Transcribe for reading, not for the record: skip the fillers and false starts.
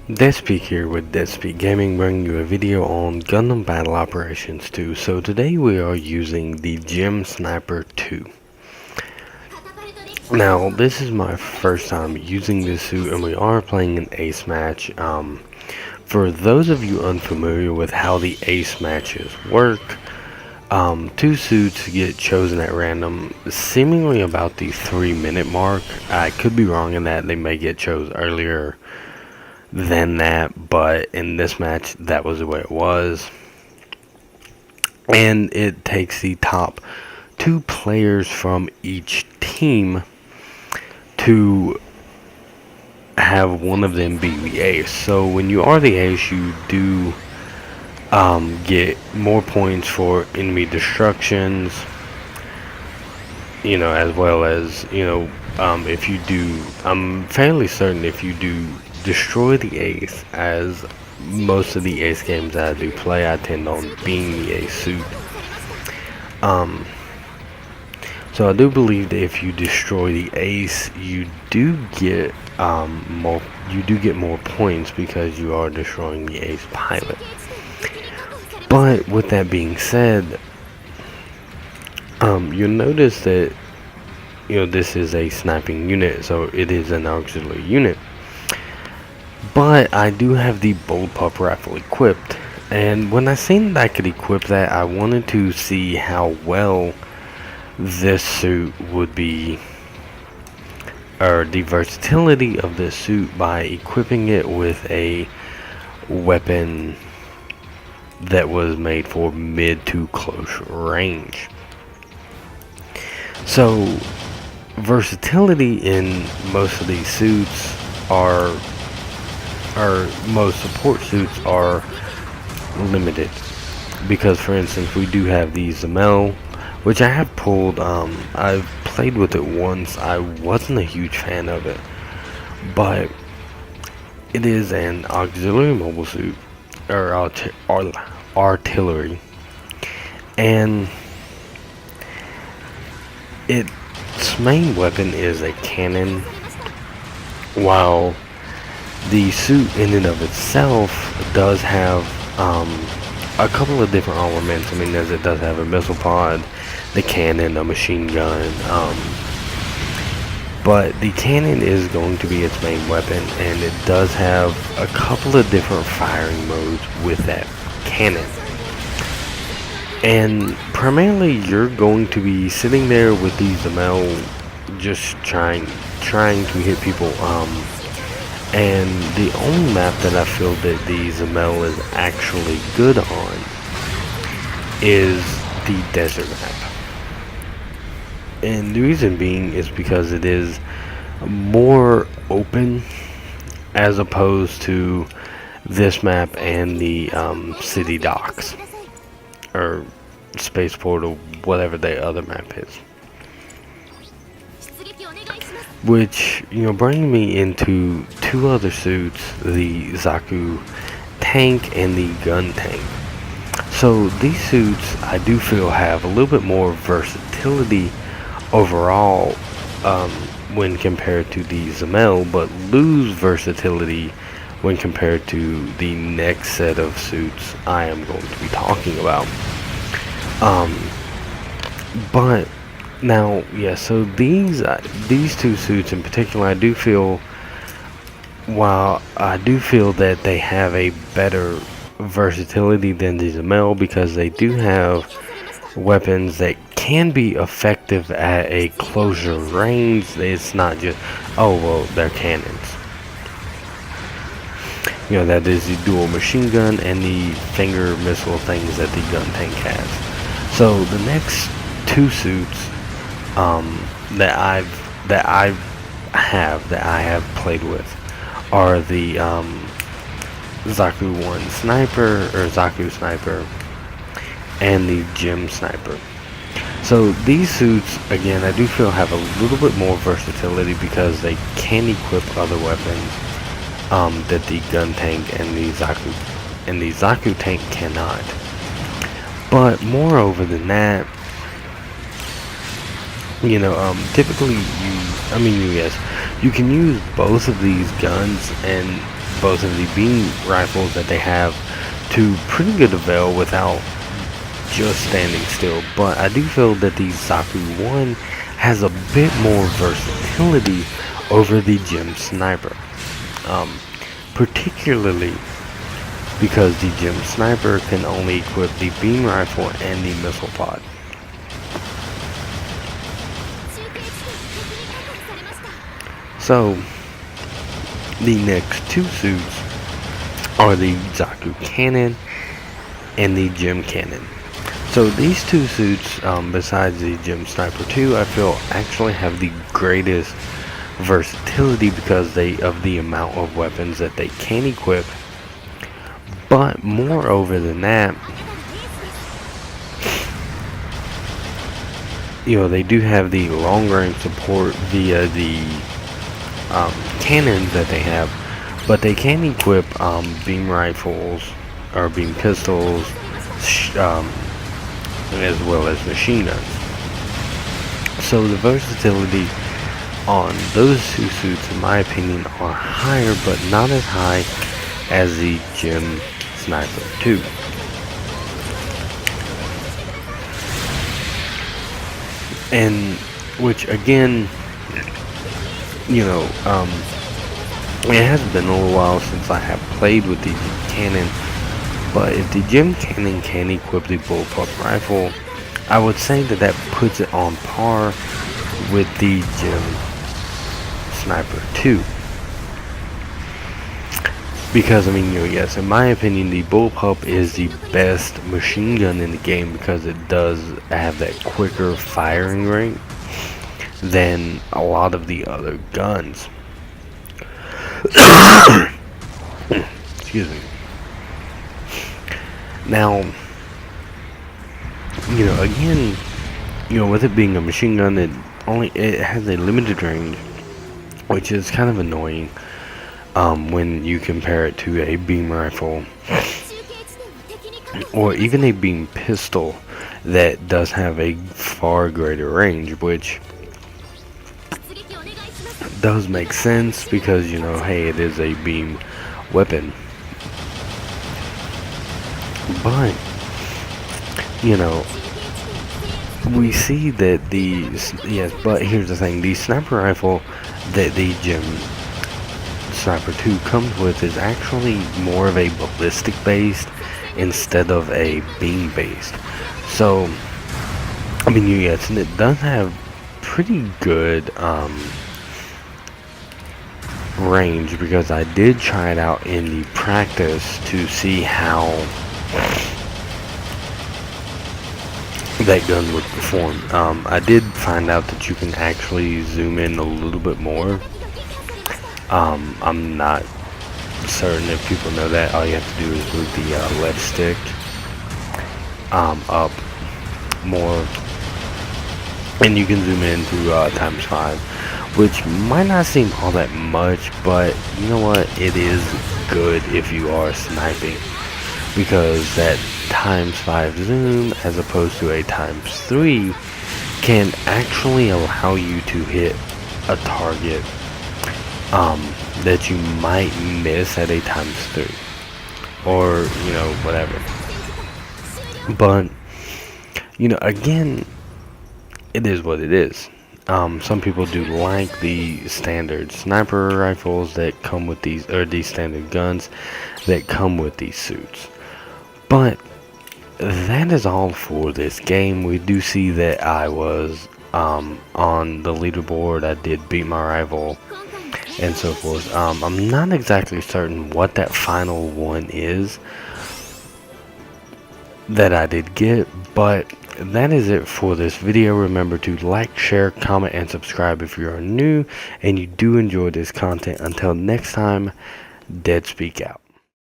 Deathspeak here with Deathspeak Gaming, bringing you a video on Gundam Battle Operations 2. So today we are using the Gem Sniper 2. Now this is my first time using this suit and we are playing an ace match. For those of you unfamiliar with how the ace matches work, two suits get chosen at random, seemingly about the 3-minute mark. I could be wrong in that, they may get chosen earlier than that, but in this match that was the way it was. And it takes the top 2 players from each team to have one of them be the ace. So when you are the ace, you do get more points for enemy destructions, as well as, if you do, I'm fairly certain if you do destroy the ace, as most of the ace games that I do play, I tend on being the ace suit. So I do believe that if you destroy the ace, you do get more points because you are destroying the ace pilot. But with that being said, you'll notice that this is a sniping unit, so it is an auxiliary unit. But I do have the Bold Pup rifle equipped, and when I seen that I could equip that, I wanted to see how well this suit would be, or the versatility of this suit, by equipping it with a weapon that was made for mid to close range. So versatility in most of these suits or most support suits are limited, because for instance we do have the Zamel, which I have pulled. I've played with it once. I wasn't a huge fan of it, but it is an auxiliary mobile suit, or artillery, and its main weapon is a cannon, while the suit in and of itself does have a couple of different armaments. As it does have a missile pod, the cannon, a machine gun, but the cannon is going to be its main weapon, and it does have a couple of different firing modes with that cannon. And primarily you're going to be sitting there with the Zamel, just trying to hit people, and the only map that I feel that the Zamel is actually good on is the desert map. And the reason being is because it is more open as opposed to this map and the city docks, or spaceport, or whatever the other map is. Which, bringing me into 2 other suits, the Zaku tank and the gun tank. So these suits I do feel have a little bit more versatility overall when compared to the Zamel, but lose versatility when compared to the next set of suits I am going to be talking about. But now, yeah, so these 2 suits in particular, I do feel, while I do feel that they have a better versatility than the Zamel, because they do have weapons that can be effective at a closer range. It's not just, oh well, they're cannons. That is the dual machine gun and the finger missile things that the gun tank has. So the next 2 suits that I have played with are the Zaku 1 sniper, or Zaku sniper, and the Gem sniper. So these suits, again, I do feel have a little bit more versatility because they can equip other weapons that the gun tank and the Zaku tank cannot. But moreover than that, typically you can use both of these guns, and both of the beam rifles that they have to pretty good avail without just standing still. But I do feel that the Zaku 1 has a bit more versatility over the Gem Sniper. Particularly because the Gem Sniper can only equip the beam rifle and the missile pod. So, the next two suits are the Zaku Cannon and the Gem Cannon. So these two suits, besides the Gem Sniper 2, I feel actually have the greatest versatility because of the amount of weapons that they can equip. But moreover than that, they do have the long range support via the cannons that they have, but they can equip beam rifles or beam pistols, as well as machine guns. So the versatility on those two suits, in my opinion, are higher, but not as high as the Gem Sniper 2. And which again, it has been a little while since I have played with the cannon, but if the Gem Cannon can equip the bullpup rifle, I would say that puts it on par with the Gem Sniper 2. Because, yes, in my opinion, the bullpup is the best machine gun in the game because it does have that quicker firing rate than a lot of the other guns. Excuse me. Now, again, with it being a machine gun, it has a limited range, which is kind of annoying when you compare it to a beam rifle or even a beam pistol that does have a far greater range, which does make sense because, hey, it is a beam weapon. But, we see that but here's the thing, the sniper rifle that the Gem Sniper 2 comes with is actually more of a ballistic based instead of a beam based. So, yes, and it does have pretty good range because I did try it out in the practice to see how that gun would perform. I did find out that you can actually zoom in a little bit more. I'm not certain if people know that. All you have to do is move the left stick up more, and you can zoom in to ×5, which might not seem all that much, but you know what? It is good if you are sniping, because that ×5 zoom as opposed to a ×3 can actually allow you to hit a target that you might miss at a ×3 or whatever. But again, it is what it is. Some people do like the standard sniper rifles that come with these, or these standard guns that come with these suits. But that is all for this game. We do see that I was on the leaderboard. I did beat my rival and so forth. I'm not exactly certain what that final one is that I did get, but that is it for this video. Remember to like, share, comment, and subscribe if you are new and you do enjoy this content. Until next time, Dead Speak out.